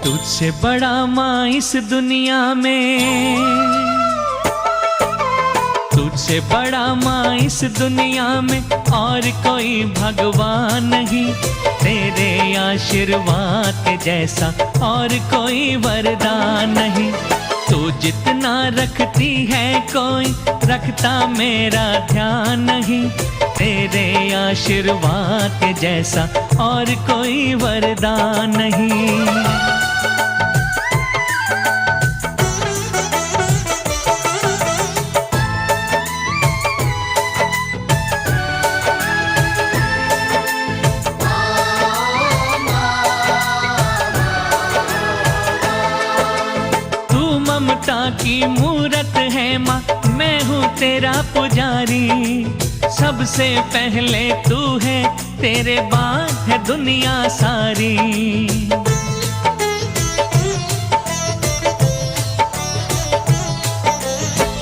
तुझसे बड़ा माँ इस दुनिया में, तुझसे बड़ा माँ इस दुनिया में और कोई भगवान नहीं। तेरे आशीर्वाद के जैसा और कोई वरदान नहीं। तू जितना रखती है कोई रखता मेरा ध्यान नहीं। तेरे आशीर्वाद के जैसा और कोई वरदान नहीं। ममता की मूरत है माँ, मैं हूँ तेरा पुजारी। सबसे पहले तू है, तेरे बाद है दुनिया सारी।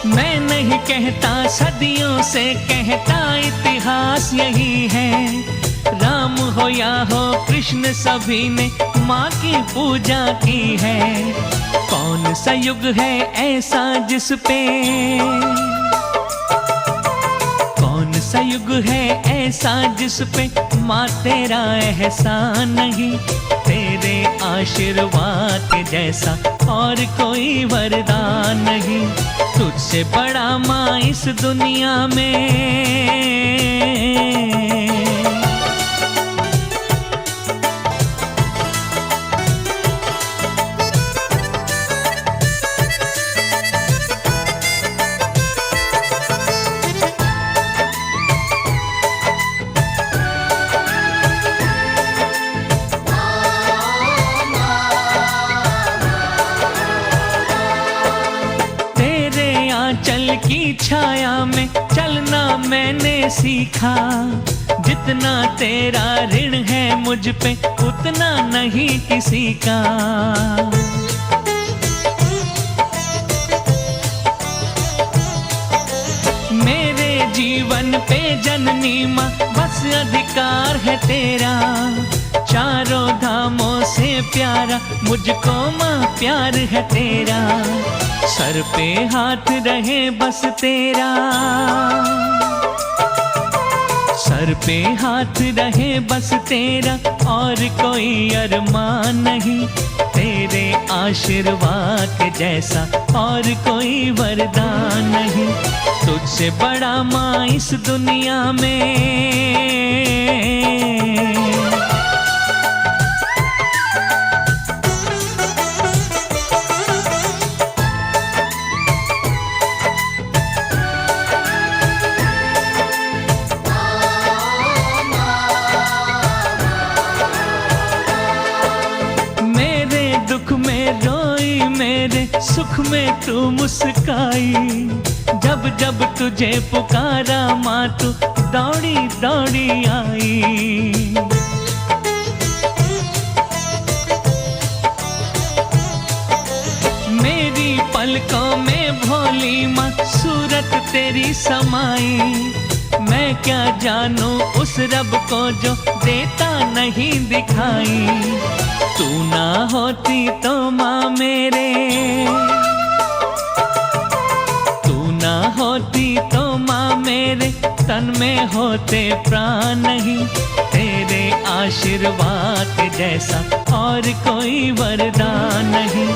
मैं नहीं कहता, सदियों से कहता इतिहास यही है। राम हो या हो कृष्ण सभी ने माँ की पूजा की है। कौन सा युग है ऐसा जिस पे, कौन सा युग है ऐसा जिस पे माँ तेरा एहसान नहीं। तेरे आशीर्वाद के जैसा और कोई वरदान नहीं। तुझसे बड़ा माँ इस दुनिया में। चल की छाया में चलना मैंने सीखा। जितना तेरा ऋण है मुझ पे उतना नहीं किसी का। मेरे जीवन पे जननी माँ बस अधिकार है तेरा। चारों धामों से प्यारा मुझको माँ प्यार है तेरा। सर पे हाथ रहे बस तेरा, सर पे हाथ रहे बस तेरा और कोई अरमान नहीं। तेरे आशीर्वाद के जैसा और कोई वरदान नहीं। तुझसे बड़ा माँ इस दुनिया में। सुख में तू मुस्काई। जब जब तुझे पुकारा माँ तू दौड़ी दौड़ी आई। मेरी पलकों में भोली माँ सूरत तेरी समाई। मैं क्या जानूं उस रब को जो देता नहीं दिखाई। तू ना होती तो माँ मेरे, तू ना होती तो माँ मेरे तन में होते प्राण नहीं। तेरे आशीर्वाद के जैसा और कोई वरदान नहीं।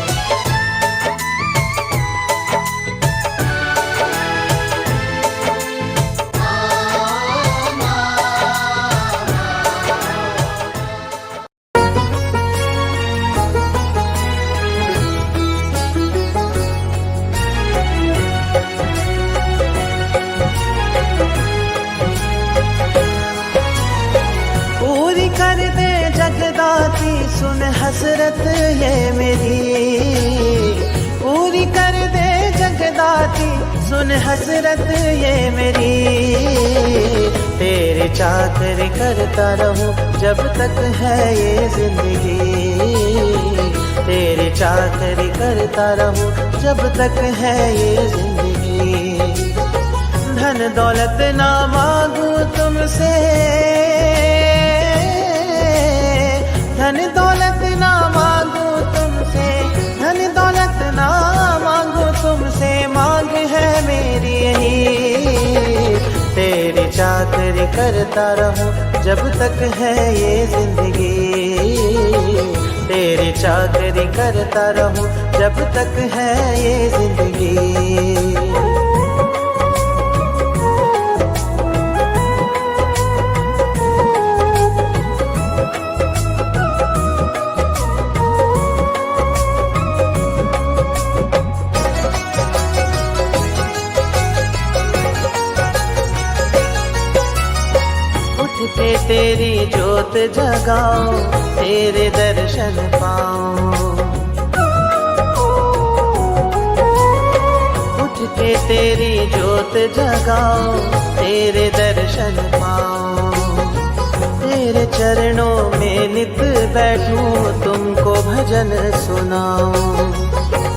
सुन हसरत ये मेरी, पूरी कर दे जगदाती सुन हसरत ये मेरी। तेरे चाकरी करता रहूं जब तक है ये जिंदगी। तेरे चाकरी करता रहूं जब तक है ये जिंदगी। धन दौलत ना मांगू तुमसे, धन दौलत ना मांगू तुमसे। करता रहूं जब तक है ये जिंदगी। तेरी चाकरी करता रहूं जब तक है ये जिंदगी। के तेरी जोत जगाओ, तेरे दर्शन पाओ। उठ के तेरी जोत जगाओ, तेरे दर्शन पाओ। तेरे चरणों में नित बैठूं, तुमको भजन सुनाऊं।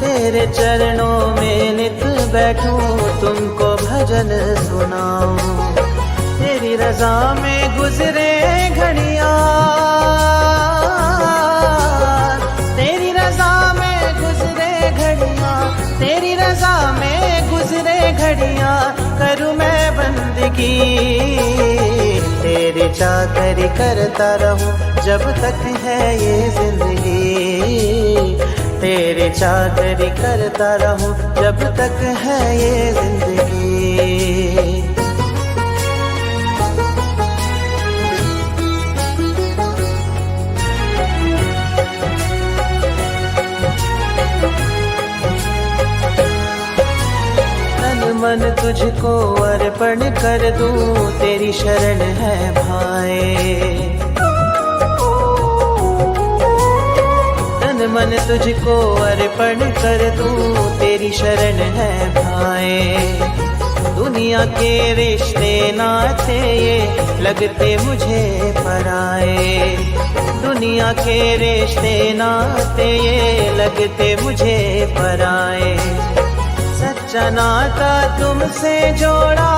तेरे चरणों में नित बैठूं, तुमको भजन सुनाऊं। तेरी रज़ा में गुजरे घड़ियां, तेरी रज़ा में गुजरे घड़ियां, तेरी रज़ा में गुजरे घड़ियां करूं मैं बंदगी। तेरी चाकरी करता रहूं जब तक है ये जिंदगी। तेरी चाकरी करता रहूं जब तक है ये जिंदगी। मन तुझको अर्पण कर दूं, तेरी शरण है भाई। तन मन तुझको अर्पण कर दूं, तेरी शरण है भाई। दुनिया के रिश्ते नाते ये लगते मुझे पराए। दुनिया के रिश्ते नाते ये लगते मुझे पराए। सच्चा नाता तुमसे जोड़ा,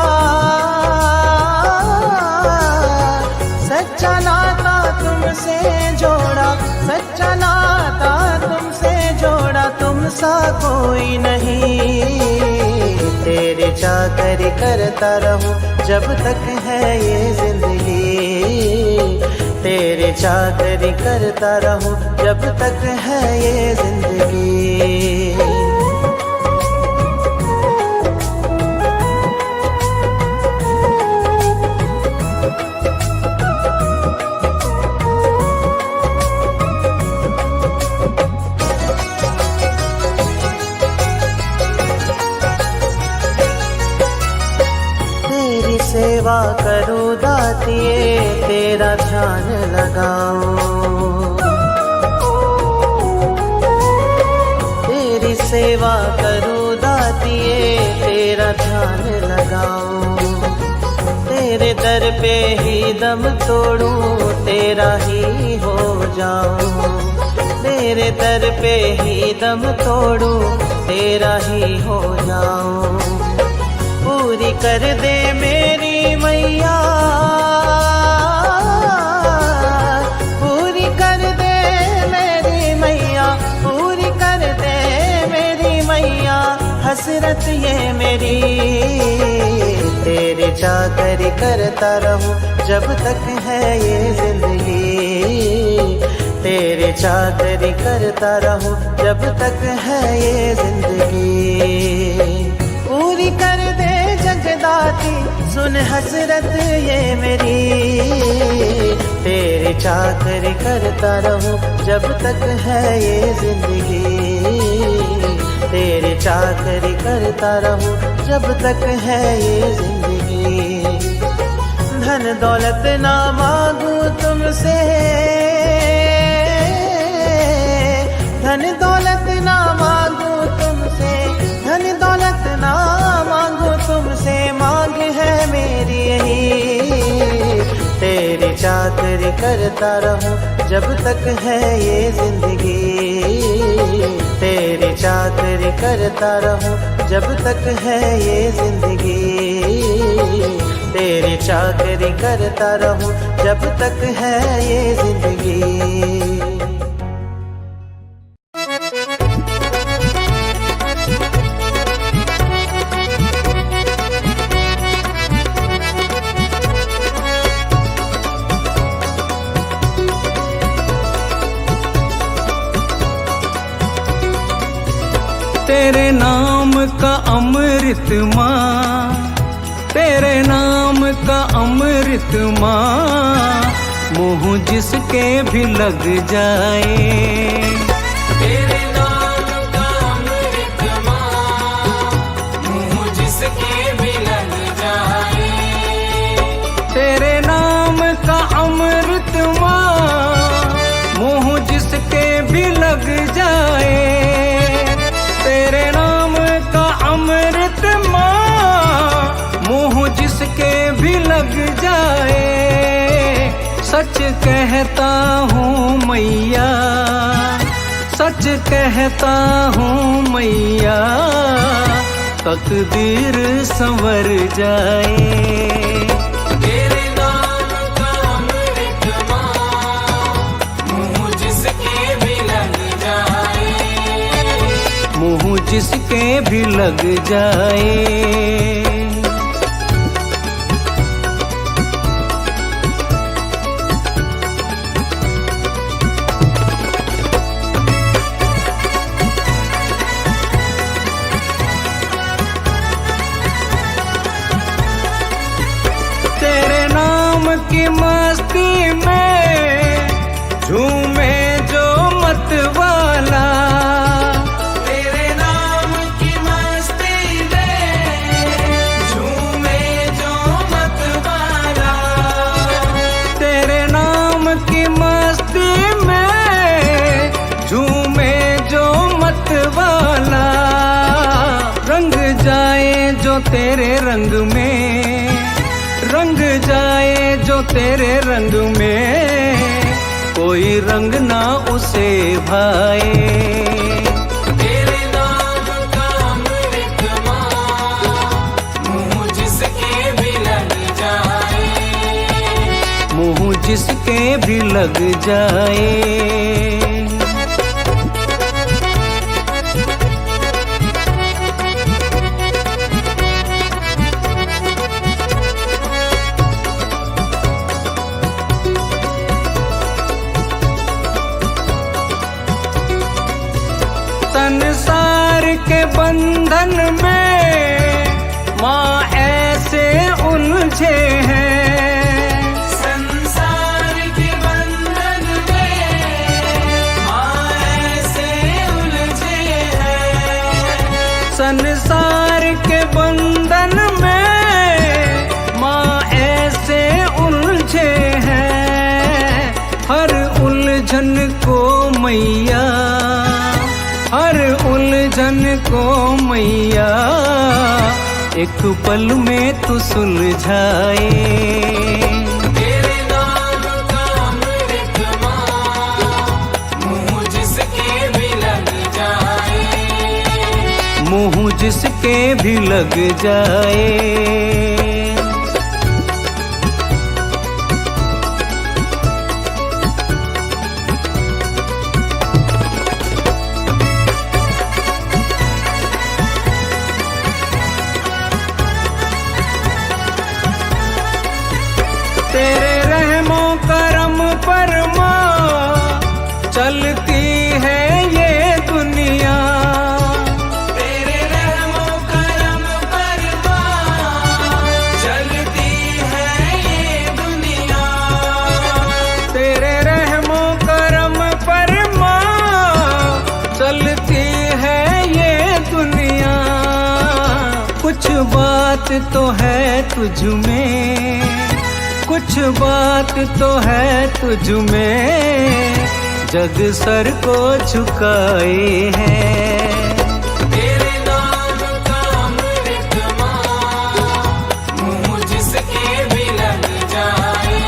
सच्चा नाता तुमसे जोड़ा, सच्चा नाता तुमसे जोड़ा, तुम सा कोई नहीं। तेरी चाकरी करता रहूं जब तक है ये जिंदगी। तेरी चाकरी करता रहूं जब तक है ये जिंदगी। सेवा करूं दातिए, तेरा ध्यान लगाऊं। तेरी सेवा करूं दातिए, तेरा ध्यान लगाऊं। तेरे दर पे ही दम तोड़ूं, तेरा ही हो जाऊं। तेरे दर पे ही दम तोड़ूं, तेरा ही हो जाऊं। पूरी कर दे मेरी मैया, पूरी कर दे मेरी मैया, पूरी कर दे मेरी मैया हसरत ये मेरी। तेरी चाकरी करता रहूं जब तक है ये जिंदगी। तेरी चाकरी करता रहूं जब तक है ये जिंदगी। पूरी कर दे जगदाती सुन हसरत ये मेरी। तेरी चाकरी करता रहूं जब तक है ये जिंदगी। तेरी चाकरी करता रहूं जब तक है ये जिंदगी। धन दौलत ना मांगू तुमसे, धन दौलत ना मांगू तुमसे, धन दौलत ना मांगू तुमसे, मांग है मेरी यही। तेरी चाकरी करता रहूं जब तक है ये जिंदगी। तेरी चाकरी करता रहूं जब तक है ये जिंदगी। तेरी चाकरी करता रहूं जब तक है ये जिंदगी। तेरे नाम का अमृत माँ, तेरे नाम का अमृत माँ, मुँह जिसके भी लग जाए। तेरे नाम का अमृत माँ, मुँह जिसके भी लग जाए। तेरे नाम का अमृत माँ, मुँह जिसके भी लग जाए। तेरे नाम का अमृत माँ, मुँह जिसके भी लग जाए। सच कहता हूँ मैया, सच कहता हूँ मैया, तकदीर संवर जाए। तेरे नाम का अमृत माँ, मुँह जिसके भी लग जाए। मुँह जिसके भी लग जाए। तेरे नाम की मस्ती में झूमे जो मत वाला, तेरे नाम की मस्ती में झूमे जो मत वाला। तेरे नाम की मस्ती में झूमे जो मत वाला। रंग जाए जो तेरे रंग में, रंग जाए जो तेरे रंग में, कोई रंग ना उसे भाए। तेरे नाम का अमृत माँ, मुँह जिसके भी लग जाए। मुँह जिसके भी लग जाए। संसार के बंधन में माँ ऐसे उलझे हैं। संसार के बंधन में माँ ऐसे उलझे हैं। संसार के बंधन में माँ ऐसे उलझे हैं। हर उलझन को मैया, हर उलझन को मैया, एक पल में तू सुलझाए। तेरे नाम का अमृत माँ, मुँह जिसके भी लग जाए। मुँह जिसके भी लग जाए। तेरे रहमो करम पर माँ, चलती है ये दुनिया। तेरे रहमो करम पर माँ, चलती है ये दुनिया। तेरे रहमो करम पर माँ, चलती है ये दुनिया। कुछ बात तो है तुझ में, कुछ बात तो है तुझ में, जग सर को झुकाए हैं। तेरे नाम का अमृत माँ, मुँह जिसके भी लग जाए।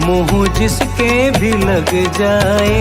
मुँह जिसके भी लग जाए।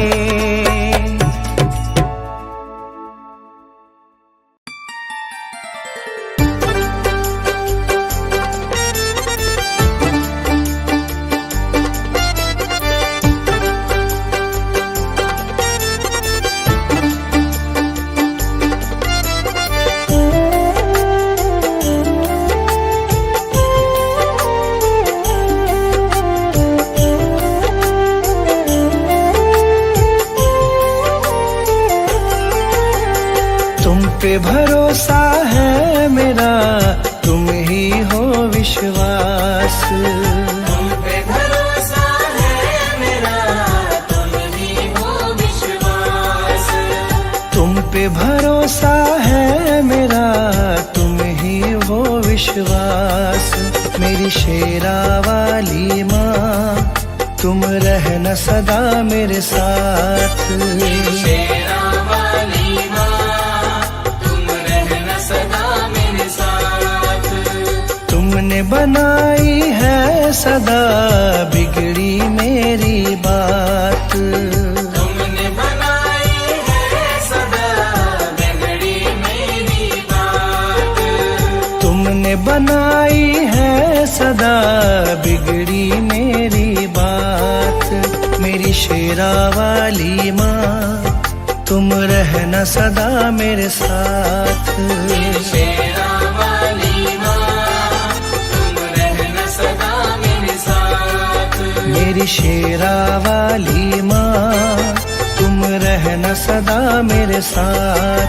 पे भरोसा है मेरा, तुम ही हो विश्वास। तुम पे भरोसा है मेरा, तुम ही हो विश्वास। तुम पे भरोसा है मेरा, तुम ही हो विश्वास। मेरी शेरा वाली माँ, तुम रहना सदा मेरे साथ। शेरा वाली माँ, तुम रहना सदा मेरे साथ। तुमने बनाई है सदा बिगड़ी मेरी बात। तुमने बनाई है सदा बिगड़ी मेरी बात। तुमने बनाई है सदा बिगड़ी मेरी बात। मेरी शेरा वाली माँ, तुम रहना सदा मेरे साथ। शेरा वाली माँ, तुम रहना सदा मेरे साथ। मेरी शेरा वाली माँ, तुम रहना सदा मेरे साथ।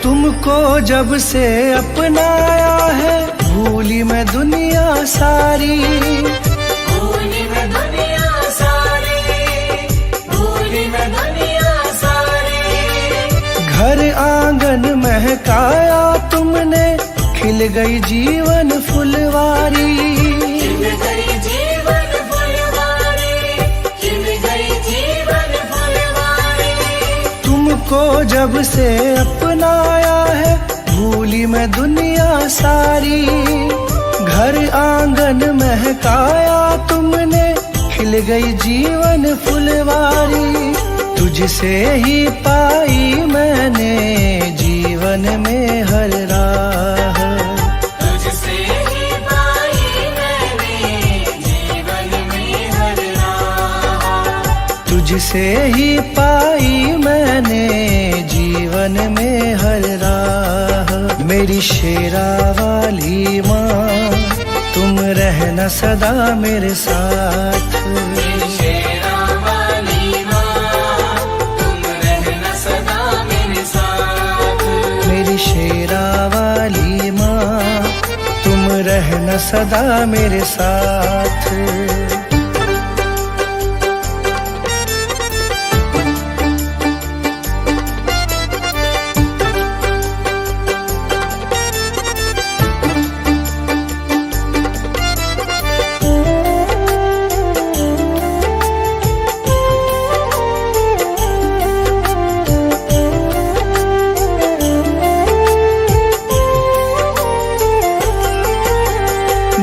तुमको जब से अपनाया है, भूली मैं दुनिया सारी। भूली मैं दुनिया सारी, भूली मैं दुनिया सारी। घर आंगन महकाया तुमने, खिल गई जीवन फुलवारी। खिल गई जीवन फुलवारी, खिल गई जीवन फुलवारी। तुमको जब से अपनाया है, भूली मैं दुनिया सारी। घर आंगन महकाया तुमने, खिल गई जीवन फुलवारी। तुझसे ही पाई मैंने जीवन में हर राह। तुझसे ही पाई मैंने जीवन में हर राह। तुझसे ही पाई मैंने जीवन में हर राह। मेरी शेरा वाली माँ, तुम रहना सदा मेरे साथ। शेरा वाली माँ, तुम रहना सदा मेरे साथ। मेरी शेरा वाली माँ, तुम रहना सदा मेरे साथ।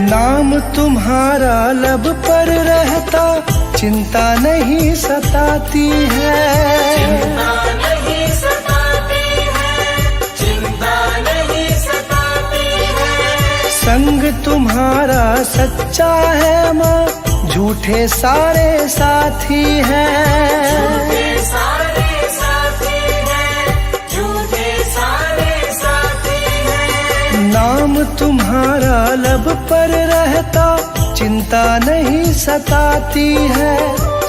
नाम तुम्हारा लब पर रहता, चिंता नहीं सताती है। चिंता नहीं सताती है, चिंता नहीं सताती है। संग तुम्हारा सच्चा है माँ, झूठे सारे साथी हैं। झूठे सारे साथी हैं, झूठे सारे साथी हैं। नाम तुम्हारा लब पर रहता, चिंता नहीं सताती है।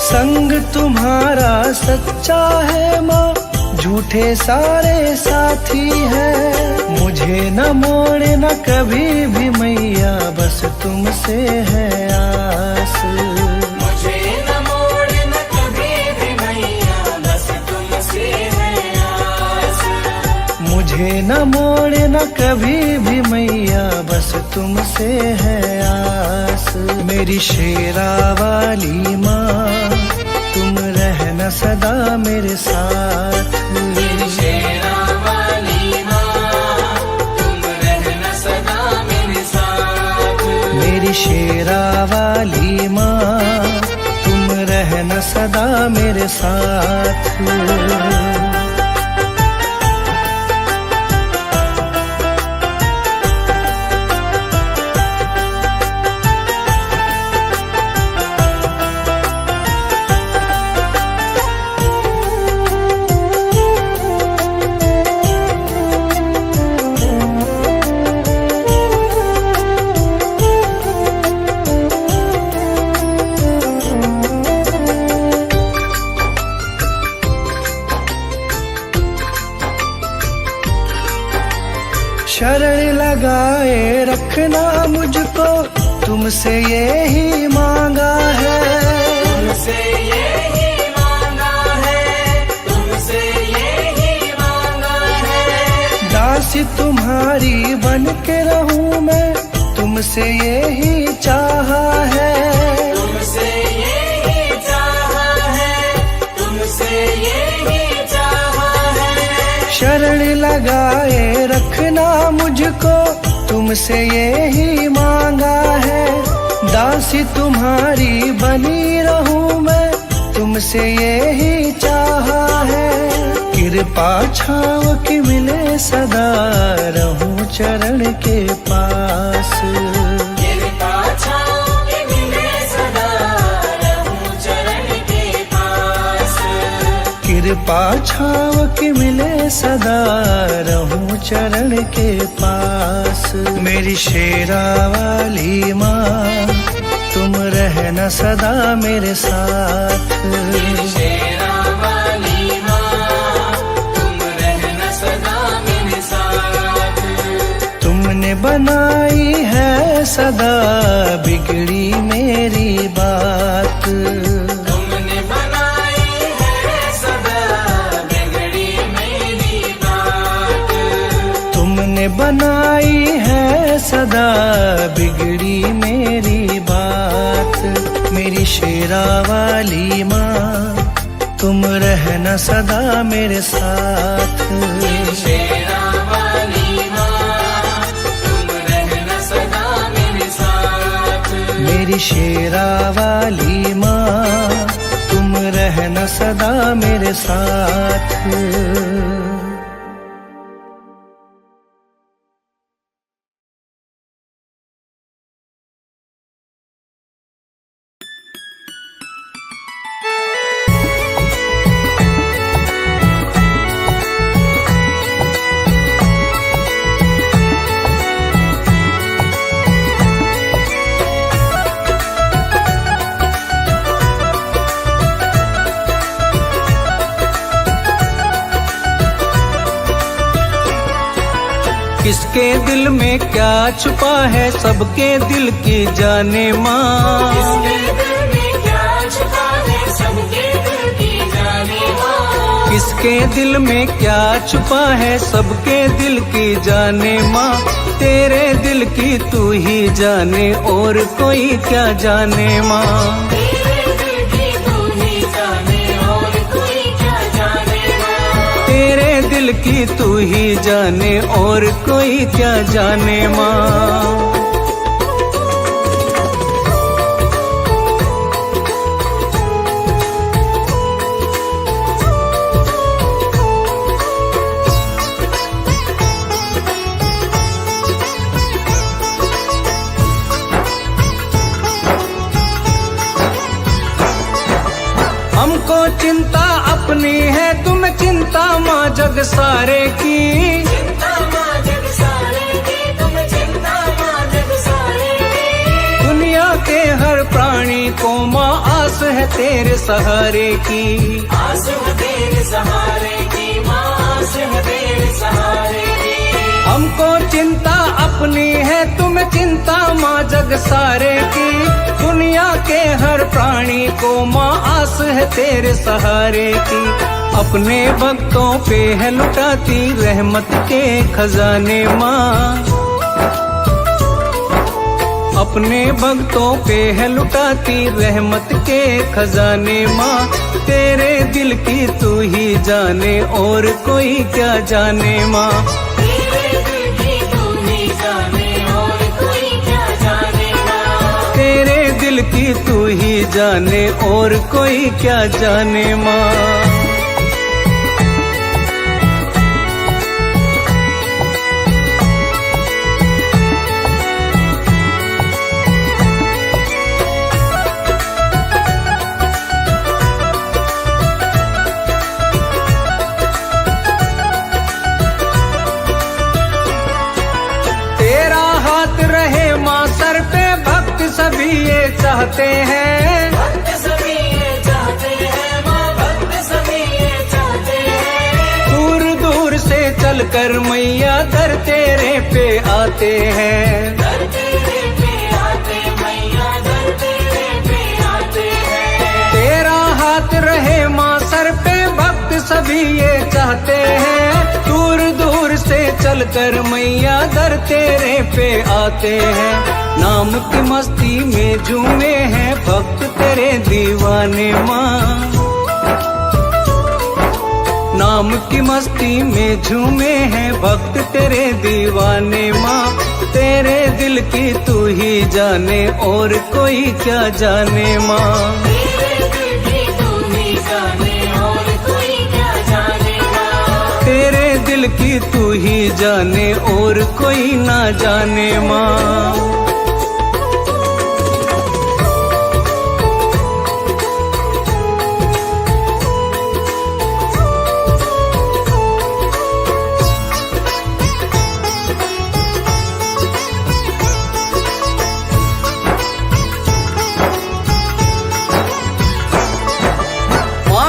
संग तुम्हारा सच्चा है माँ, झूठे सारे साथी हैं। मुझे न मोड़ना कभी भी मैया, बस तुमसे है आस। मुझे न मोड़ना कभी भी मैया, बस तुमसे है आस। मुझे न मोड़ना कभी भी मैया, बस तुमसे है आस। मेरी शेरा वाली माँ, तुम रहना सदा मेरे साथ। मेरी शेरा वाली माँ, तुम रहना सदा मेरे साथ। मेरी शेरा वाली माँ, तुम रहना सदा मेरे साथ। शरण लगाए रखना मुझको, तुमसे यही मांगा है। तुमसे यही मांगा है, तुमसे यही मांगा है। दासी तुम्हारी बन के रहूं मैं, तुमसे यही चाहा है। तुमसे यही चाहा है, तुमसे यही चाहा है। शरण लगाए रखना मुझको, तुमसे यही मांगा है। दासी तुम्हारी बनी रहूं मैं, तुमसे यही चाहा है। कृपा छाव की मिले सदा, रहूं चरण के पास। कृपा छाव की मिले सदा, रहूं चरण के पास। कृपा छाव की मिले सदा, रहूं चरण के पास। मेरी शेरा वाली माँ, तुम रहना सदा मेरे साथ। शेरा वाली माँ, तुम रहना सदा मेरे साथ। तुमने बनाई है सदा बिगड़ी मेरी बात। तुमने बनाई है सदा बिगड़ी मेरी बात। तुमने बनाई है सदा बिगड़ी मेरी बात। मेरी शेरा वाली माँ, तुम रहना सदा मेरे साथ। शेरा वाली माँ, तुम रहना सदा मेरे साथ। मेरी शेरा वाली माँ, तुम रहना सदा मेरे साथ। किसके दिल में क्या छुपा है, सबके दिल की जाने माँ। किसके दिल में क्या छुपा है, सबके दिल की जाने माँ। किसके दिल में क्या छुपा है, सबके दिल की जाने माँ। तेरे दिल की तू ही जाने, और कोई क्या जाने माँ। तेरे दिल की तू ही जाने, और कोई क्या जाने माँ। तेरे दिल की तू ही जाने, और कोई क्या जाने माँ। हमको चिंता अपनी है, तुम चिंता माँ जग सारे की। चिंता माँ जग सारे की, तुम चिंता माँ जग सारे की। दुनिया के हर प्राणी को माँ आस है तेरे सहारे की। आस है तेरे सहारे की माँ, आस है तेरे सहारे की। हमको चिंता अपनी है, तुम चिंता माँ जग सारे की। दुनिया के हर प्राणी को माँ आस है तेरे सहारे की। अपने भक्तों पे है लुटाती रहमत के खजाने माँ। अपने भक्तों पे है लुटाती रहमत के खजाने माँ। तेरे दिल की तू ही जाने, और कोई क्या जाने माँ। तेरे दिल की तू ही जाने, और कोई क्या जाने माँ। तेरे दिल की तू ही जाने और कोई क्या जाने माँ। सभी ये चाहते हैं, भक्त सभी ये चाहते हैं माँ, भक्त सभी ये चाहते हैं। दूर दूर से चलकर मैया दर तेरे पे आते हैं, दर तेरे पे आते मैया, दर तेरे पे आते हैं। तेरा हाथ रहे माँ सर पे, भक्त सभी ये चाहते हैं। दूर दूर से चलकर मैया दर तेरे पे आते हैं। नाम की मस्ती में झूमे हैं भक्त तेरे दीवाने माँ। नाम की मस्ती में झूमे हैं भक्त तेरे दीवाने माँ। तेरे दिल की तू ही जाने और कोई क्या जाने माँ। तेरे दिल की तू ही जाने और कोई क्या जाने माँ। तेरे दिल की तू ही जाने और कोई ना जाने माँ।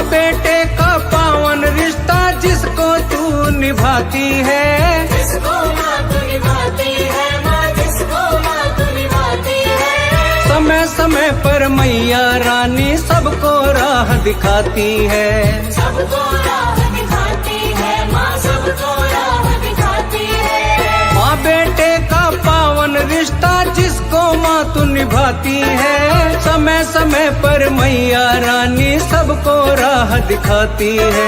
बेटे का पावन रिश्ता जिसको तू निभाती है, जिसको माँ तू निभाती है माँ, जिसको माँ तू निभाती है। समय समय पर मैया रानी सबको राह दिखाती है, सबको राह दिखाती है माँ, सबको राह दिखाती है। माँ बेटे का पावन रिश्ता जिसको माँ तू निभाती है। समय समय पर मैया रानी सबको राह दिखाती है।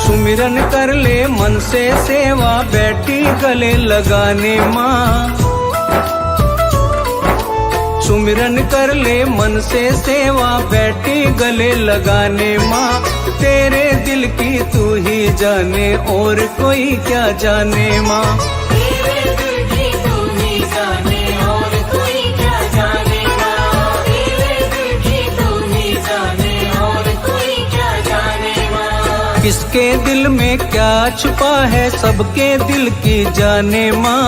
सुमिरन कर ले मन से सेवा बैठी गले लगाने माँ। सुमिरन कर ले मन से सेवा बैठी गले लगाने माँ। तेरे दिल की तू ही जाने और कोई क्या जाने माँ। तेरे दिल की तू ही जाने और कोई क्या जाने माँ। तेरे दिल की तू ही जाने और कोई क्या जाने माँ। किसके दिल में क्या छुपा है सबके दिल की जाने माँ।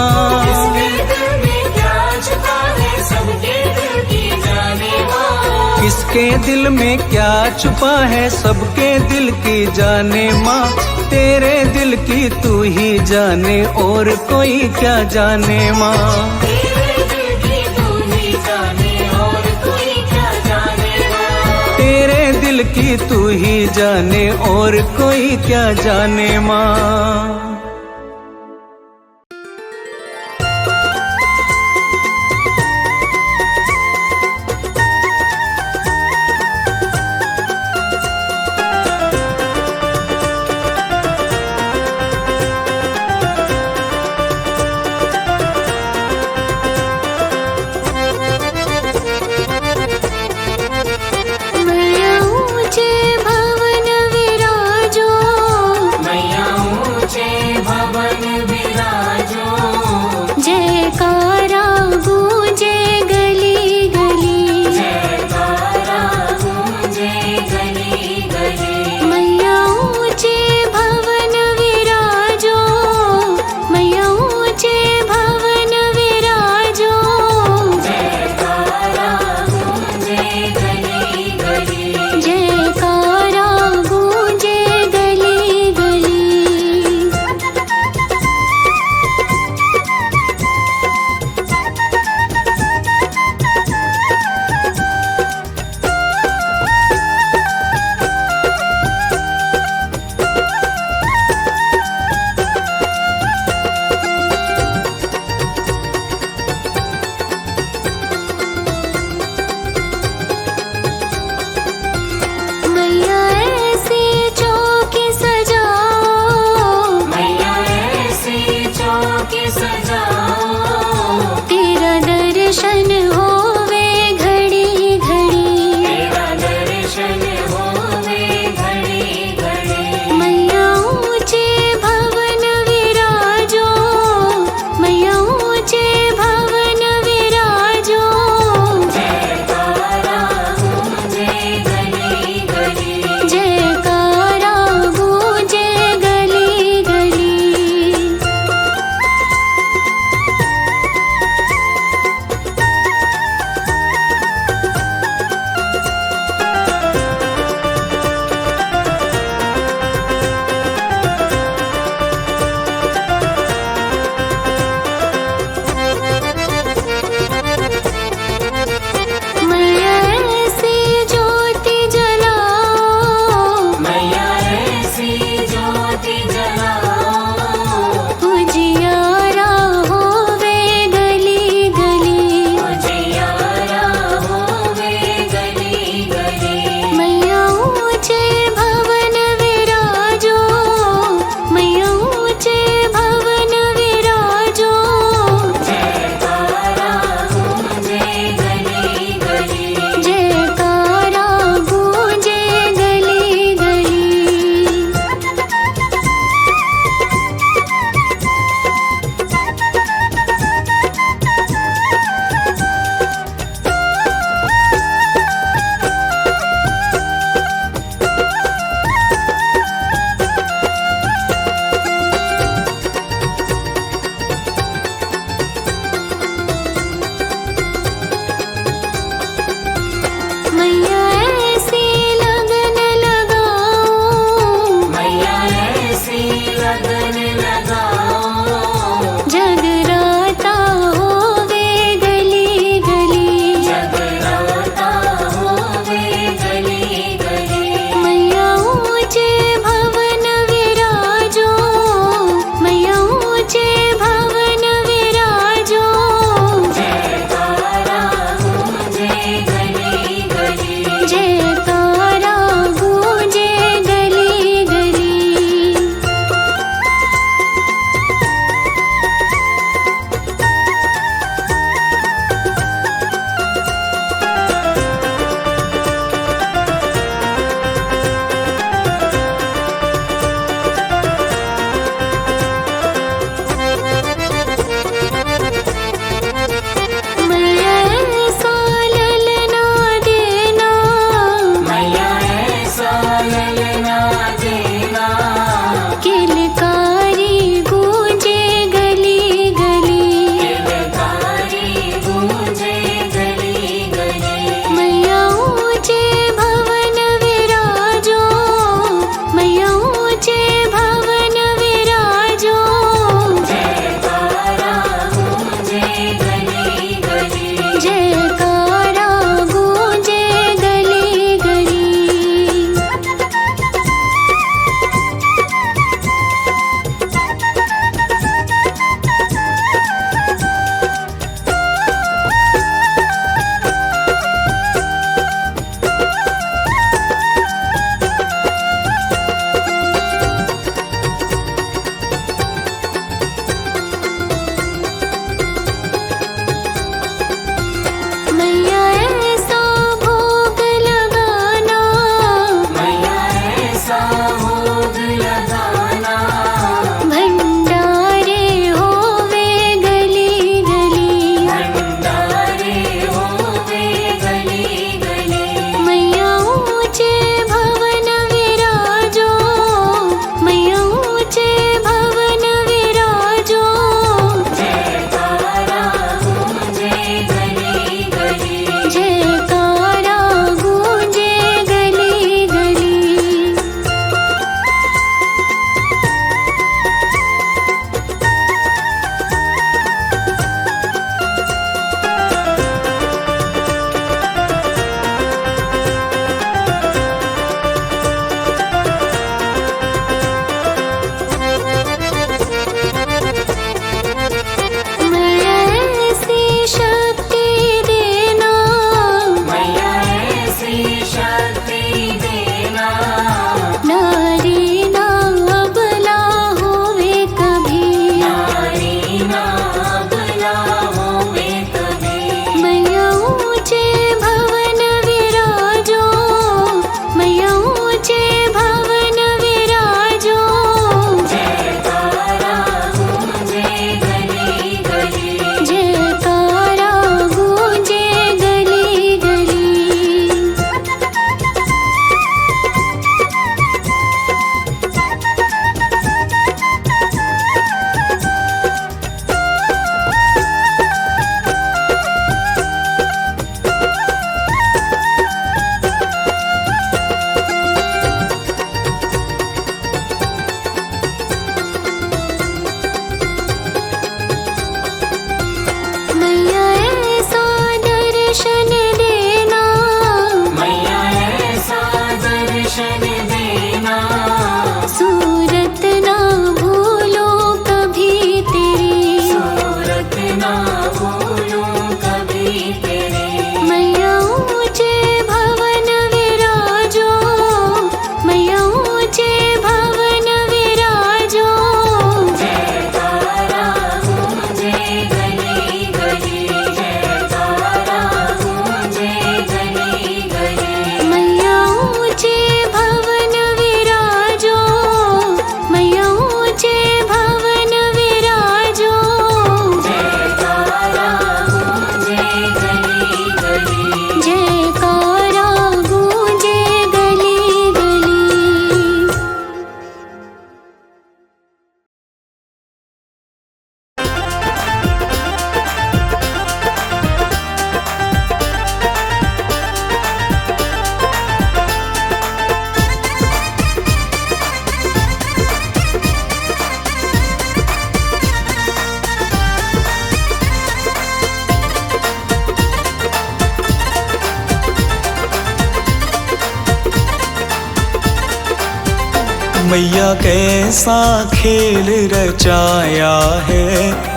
किसके दिल में क्या छुपा है सबके दिल की जाने माँ। किसके दिल में क्या छुपा है सबके दिल की जाने माँ। तेरे दिल की तू ही जाने और कोई क्या जाने माँ। तेरे दिल की तू ही जाने और कोई क्या जाने माँ। तेरे दिल की तू ही जाने और कोई क्या जाने माँ। मैया ऊंचे भवन विराजो, मैया ऊंचे मैया कैसा खेल रचाया है,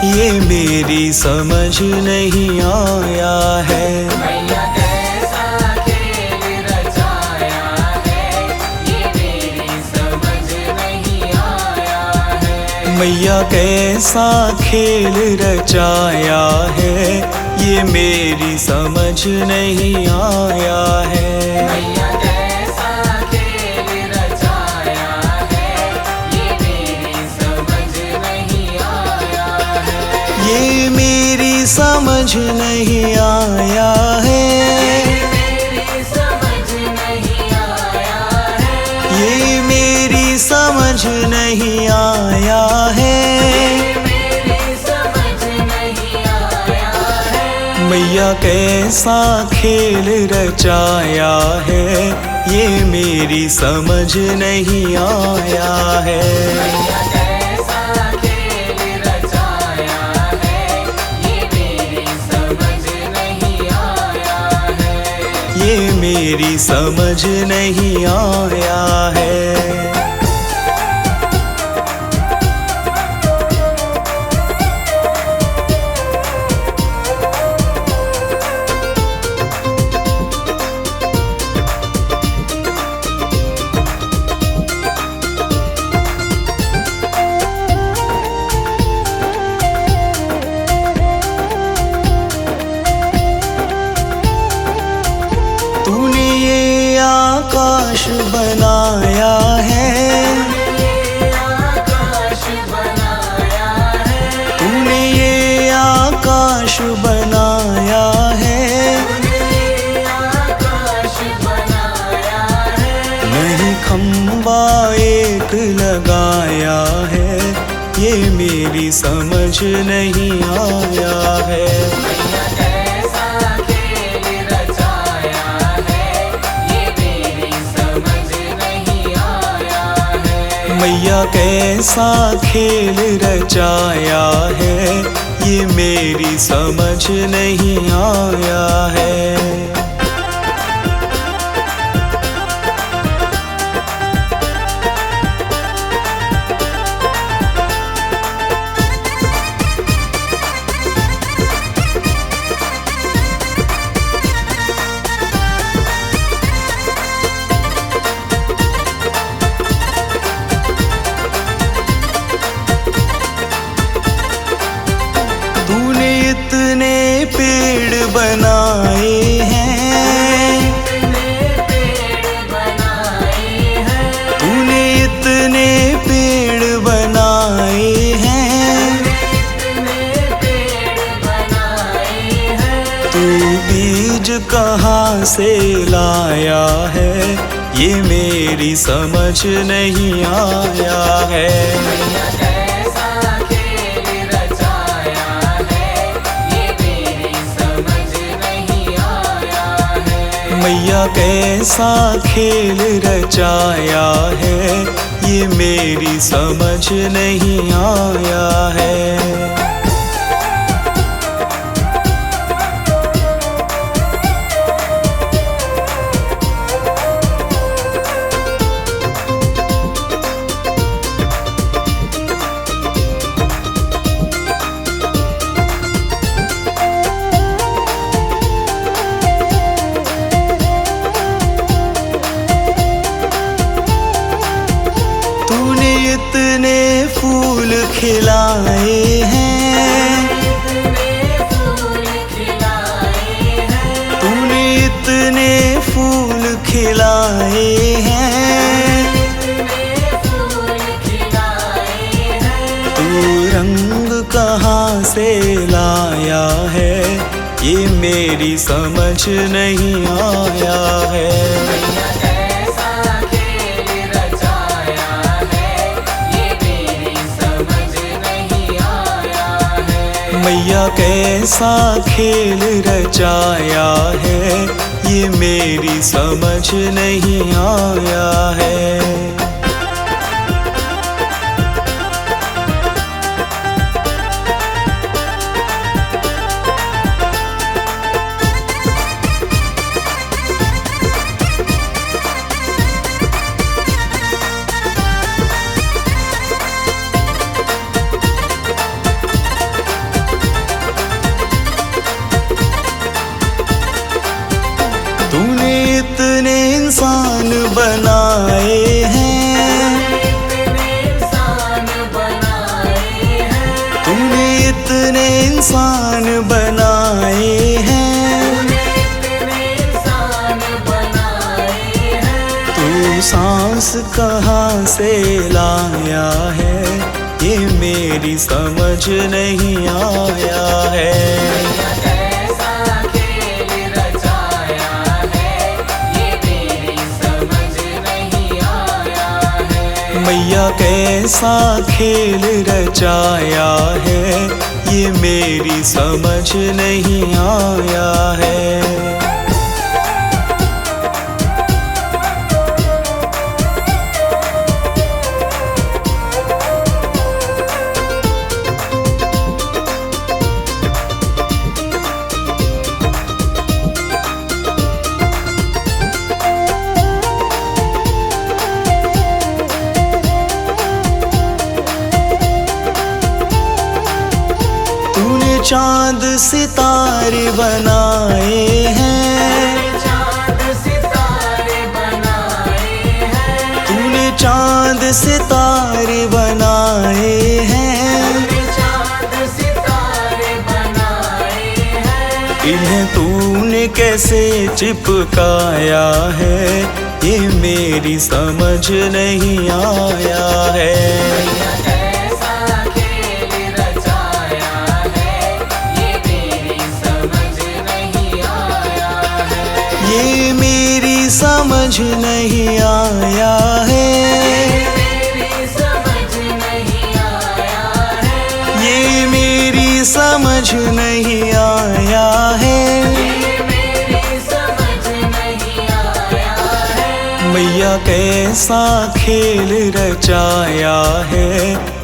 ये मेरी समझ नहीं आया है। मैया कैसा खेल रचाया है, ये मेरी समझ नहीं आया है। मैया कैसा खेल रचाया है, ये मेरी समझ नहीं आया है। मैया कैसा खेल रचाया है, ये मेरी समझ नहीं आया है। ये मेरी समझ नहीं आया है। मेरी समझ नहीं आया है। ये मेरी समझ नहीं आया है। मेरी समझ नहीं आया है। मैया कैसा खेल रचाया है, ये मेरी समझ नहीं आया है। मैया कैसा खेल रचाया है, ये मेरी समझ नहीं आया है। ये मेरी समझ नहीं आया है। तूने ये आकाश बनाया है, आकाश बनाया है। तूने ये आकाश बनाया है। आकाश बनाया है। नहीं खंबा एक लगाया है, ये मेरी समझ नहीं आया है। मैया कैसा खेल रचाया है, ये मेरी समझ नहीं आया है। मैया कैसा खेल रचाया है, ये मेरी समझ नहीं आया है। तूने इतने पेड़ बनाए हैं, पेड़ बनाए हैं। तूने इतने पेड़ बनाए हैं। पेड़ बनाए हैं। तू बीज कहाँ से लाया है, ये मेरी समझ नहीं आया है। मैया कैसा खेल रचाया है, ये मेरी समझ नहीं आया है। मैया कैसा खेल रचाया है, ये मेरी समझ नहीं आया है। तूने इतने फूल खिलाए हैं, फूल खिलाए हैं। तूने इतने फूल खिलाए हैं। फूल खिलाए हैं। तू रंग कहाँ से लाया है, ये मेरी समझ नहीं आया है। मैया कैसा खेल रचाया है, ये मेरी समझ नहीं आया है। मैया कैसा खेल रचाया है, ये मेरी समझ नहीं आया है। सांस कहाँ से लाया है, ये मेरी समझ नहीं आया है। कैसा खेल रचाया है, ये मेरी समझ नहीं आया है। मैया कैसा खेल रचाया है, ये मेरी समझ नहीं आया है। चांद सितारे बनाए हैं, चांद सितारे बनाए हैं, तूने चांद सितारे बनाए हैं, चांद सितारे बनाए हैं। इन्हें तूने कैसे चिपकाया है, ये मेरी समझ नहीं आया है। ये मेरी समझ नहीं आया है, ये मेरी समझ नहीं आया है। मैया कैसा खेल रचाया है,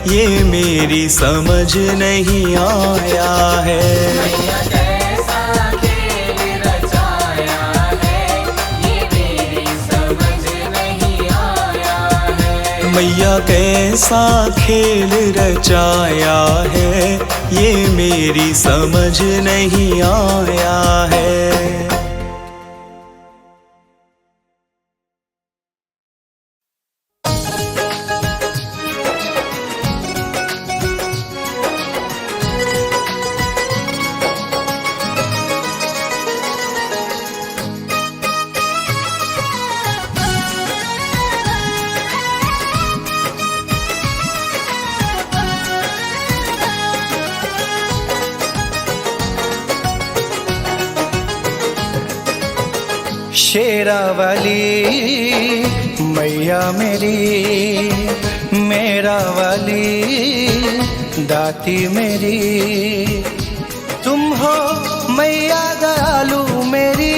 ये मेरी समझ नहीं आया है। मैया कैसा खेल रचाया है, ये मेरी समझ नहीं आया है। शेरावाली मैया मेरी, मेरा वाली दाती मेरी, तुम हो मैया दयालु मेरी।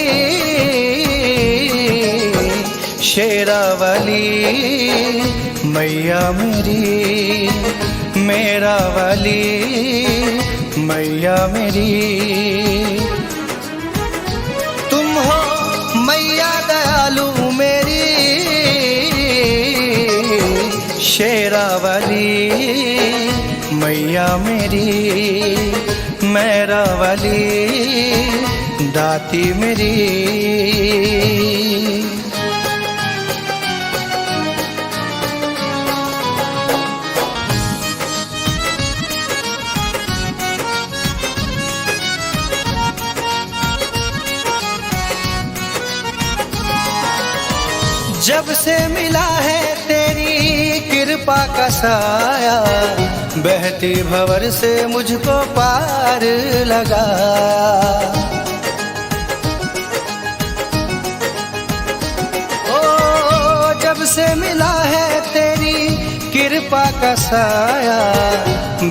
शेरावाली मैया मेरी, मेरा वाली मैया मेरी, तुम हो मैया दयालु मेरी। शेरावाली मैया मेरी, मेरा वाली दाती मेरी। जब से मिला है तेरी कृपा का साया, बहती भंवर से मुझको पार लगाया। ओ जब से मिला है तेरी कृपा का साया,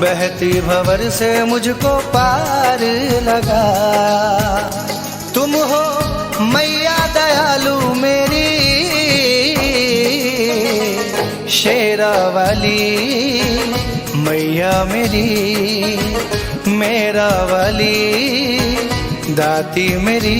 बहती भंवर से मुझको पार लगाया। तुम हो मैया दयालु मेरी। शेरावाली मैया मेरी, मेरा वाली दाती मेरी।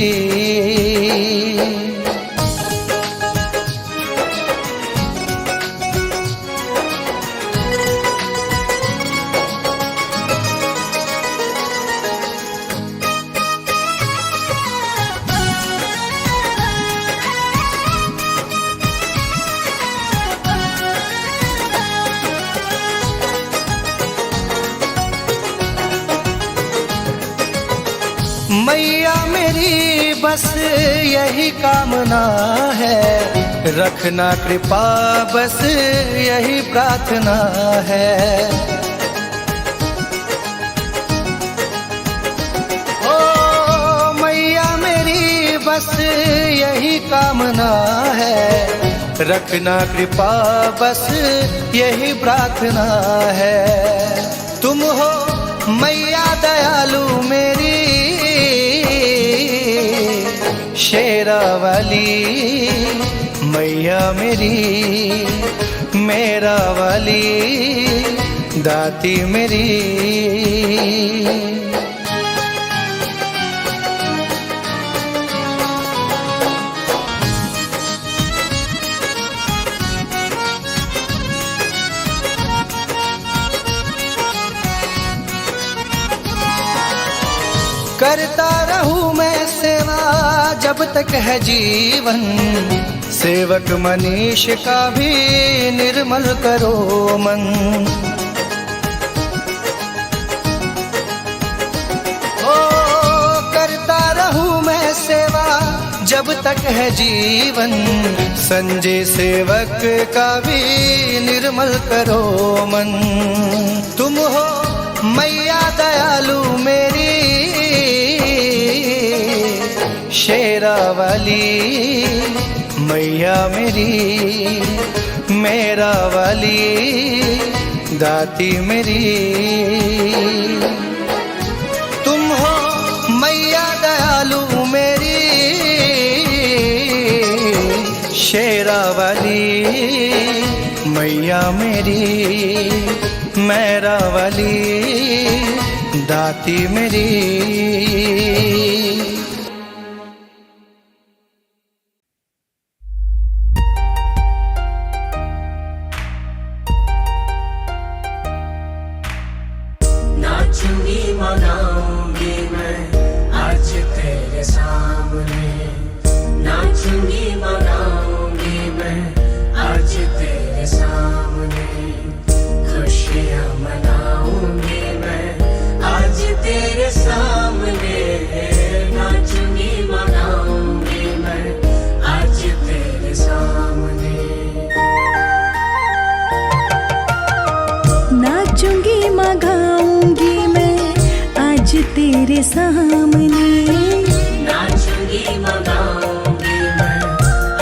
मैया मेरी बस यही कामना है, रखना कृपा बस यही प्रार्थना है। ओ मैया मेरी बस यही कामना है, रखना कृपा बस यही प्रार्थना है। तुम हो मैया दयालु मेरी शेरावाली, मैया मेरी मेरा वाली दाती मेरी। करता रहूं मैं सेवा जब तक है जीवन, सेवक मनीष का भी निर्मल करो मन। ओ करता रहूं मैं सेवा जब तक है जीवन, संजय सेवक का भी निर्मल करो मन। तुम हो मैया दयालु मेरी शेरावाली, मैया मेरी मेरा वाली दाती मेरी। तुम हो मैया दयालु मेरी शेरावाली, मैया मेरी मेरा वाली दाती मेरी। नाचूंगी मनाऊंगी मैं आज तेरे सामने, नाचूंगी मनाऊंगी मैं आज तेरे सामने, खुशियाँ मनाऊंगी मैं आज तेरे सामने, नाचूंगी मनाऊंगी मैं आज तेरे सामने। नाचूंगी मगाऊंगी मैं आज तेरे सामने, नाचूंगी मनाऊंगी मैं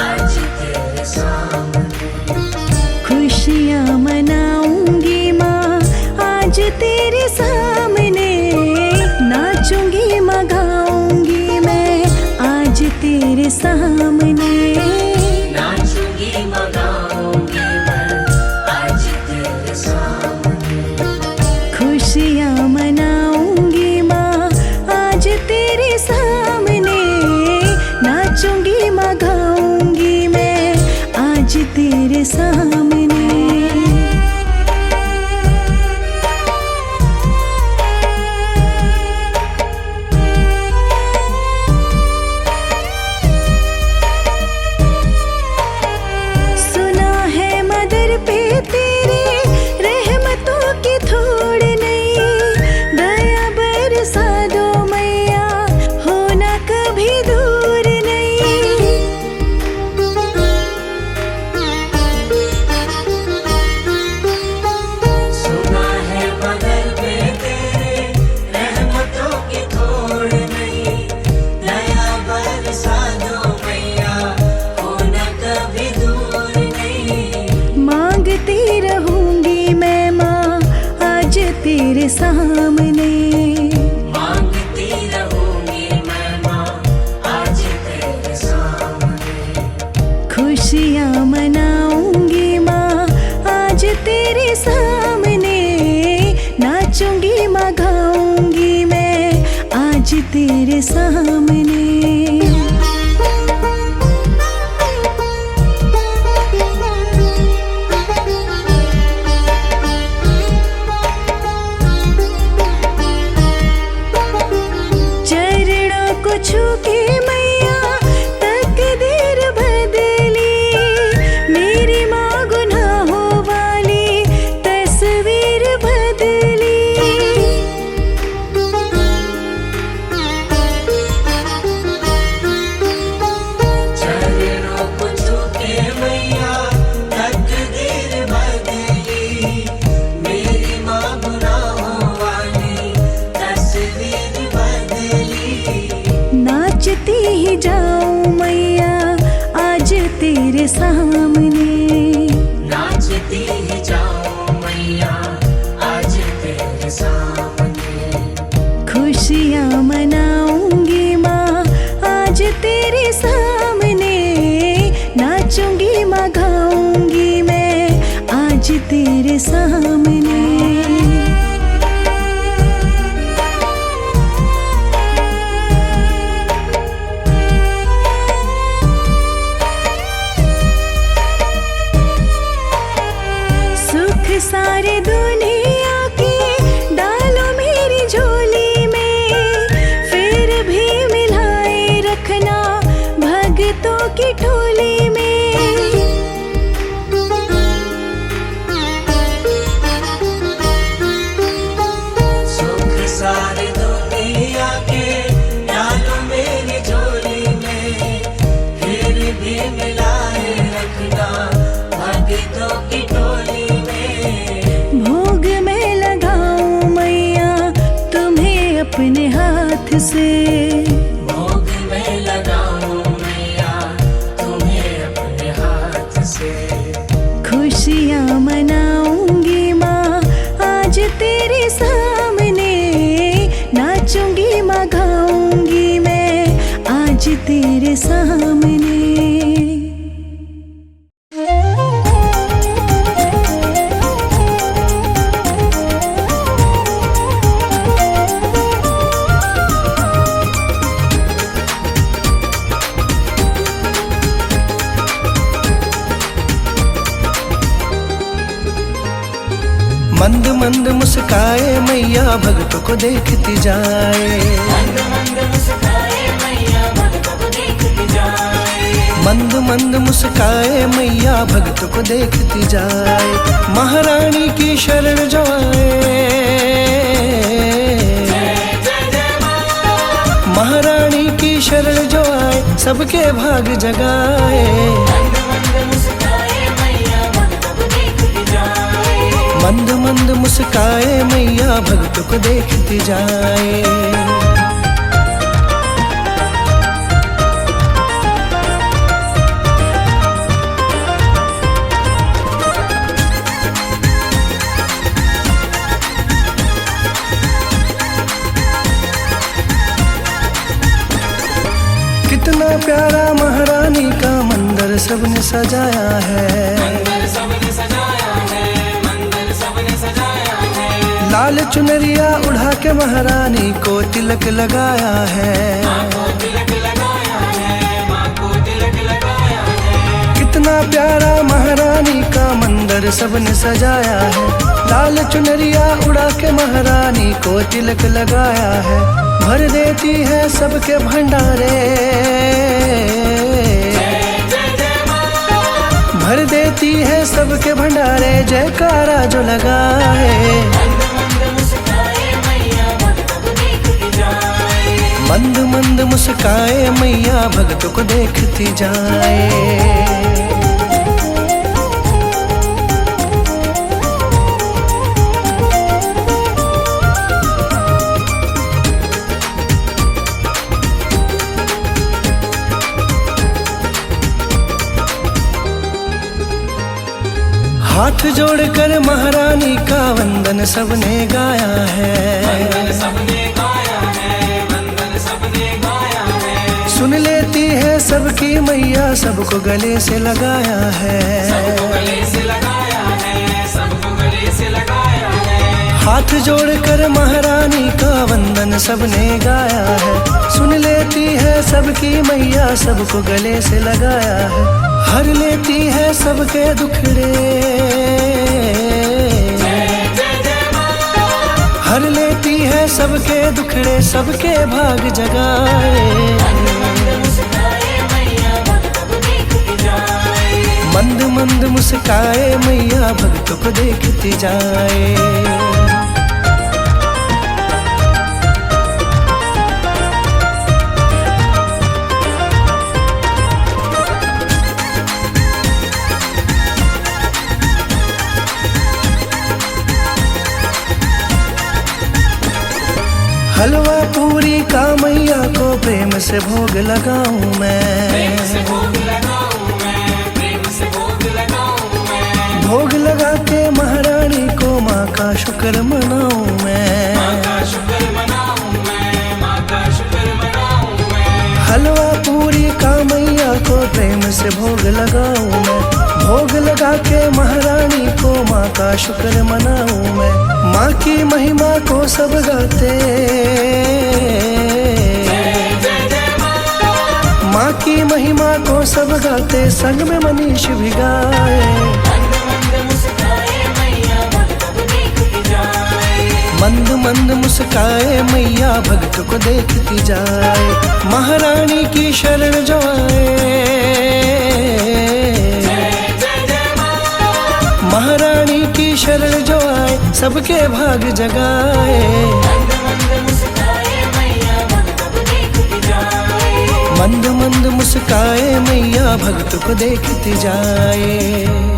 आज तेरे सामने, खुशियाँ मनाऊंगी माँ आज तेरे सामने। नाचूंगी मगाऊंगी मैं आज तेरे सामने, नाचूंगी मनाऊंगी मैं आज तेरे सामने, खुशियाँ मनाऊंगी माँ आज तेरे सामने। नाचूंगी मगाऊंगी मैं आज तेरे सामने। सुना है मदर पे तेरे रहमतों की थोड़ नहीं, दया बरसा दो मैया होना कभी दूर नहीं। सुना है बदल पे तेरे रहमतों की थोड़ नहीं, दया बरसा दो मैया होना कभी दूर नहीं। मांगती रहूंगी मैं माँ आज तेरे सामने, मांगती रहूंगी मैं माँ आज तेरे सामने, खुशियाँ मनाऊंगी माँ आज तेरे सामने। नाचूंगी मगाऊंगी मैं आज तेरे सामने। चरणों को छू के मैया तकदीर बदली, तेरे सामने। नाचती ही जाऊं मैया आज तेरे सामने। खुशियाँ मनाऊंगी माँ आज तेरे सामने। नाचूंगी माँ गाऊंगी मैं आज तेरे सामने। सुख सारे दुनिया के डालो मेरी झोली में। फिर भी मिलाए रखना भक्तों की टोली में। सुख सारी दुनिया के डालो मेरी झोली में। फिर भी मिलाए रखना भक्तों की टोली में। भोग में लगाऊं मैया तुम्हें अपने हाथ से। भोग में लगाऊं मैया तुम्हें अपने हाथ से। खुशियाँ मनाऊंगी माँ आज तेरे सामने। नाचूंगी माँ गाऊंगी मैं आज तेरे सामने। मंद मंद मुस्काए मैया भक्तों को देखती जाए। मंद मंद मुस्काए मैया भक्तों को देखती जाए। मंद मंद मुस्काए मैया भक्तों को देखती जाए। महारानी की शरण जो आए। महारानी की शरण जो आए सबके भाग जगाए। मंद मंद मुस्काए मैया भक्तों को देखती जाए। मंद मंद मुस्काए मैया भक्तों को देखती जाए। कितना प्यारा महारानी का मंदिर सबने सजाया है। मंदिर सबने सजाया है। मंदिर सबने सजाया है। लाल चुनरिया उड़ा के महारानी को तिलक लगाया है। माँ को तिलक लगाया है। माँ को तिलक लगाया है। कितना प्यारा महारानी का मंदिर सबने सजाया है। लाल चुनरिया उड़ा के महारानी को तिलक लगाया है। भर देती है सबके भंडारे। भर देती है सबके भंडारे जयकारा जो लगाए। मंद मंद मुस्काए मैया भक्तों को देखती जाए। मंद मंद मुस्काए मैया भक्तों को देखती जाए। हाथ जोड़कर महारानी का वंदन सबने गाया है। वंदन सबने गाया है। वंदन सबने गाया है। सुन लेती है सबकी मैया सबको गले से लगाया है। सबको गले से लगाया है। सबको गले से लगाया है। हाथ जोड़कर महारानी का वंदन सबने गाया है। सुन लेती है सबकी मैया सबको गले से लगाया है। हर लेती है सबके दुखड़े। हर लेती है सबके दुखड़े सबके भाग जगाए। मंद मंद मुस्काए मैया भक्तों को देखती जाए। हलवा पूरी का मैया को प्रेम से भोग लगाऊं मैं। प्रेम से भोग लगाऊं मैं। प्रेम प्रेम से भोग लगाऊं मैं, भोग लगा के महारानी को माँ का शुक्र मनाऊं मैं। माँ की महिमा को सब गाते, माँ की महिमा को सब गाते, संग में मनीष भी गाए। मंद मंद मुस्काए मैया भक्त को देखती जाए, महारानी की शरण जो आए, महारानी की शरण जो आए, सबके भाग जगाए। मंद मंद मुस्काए मैया भक्त को देखती जाए।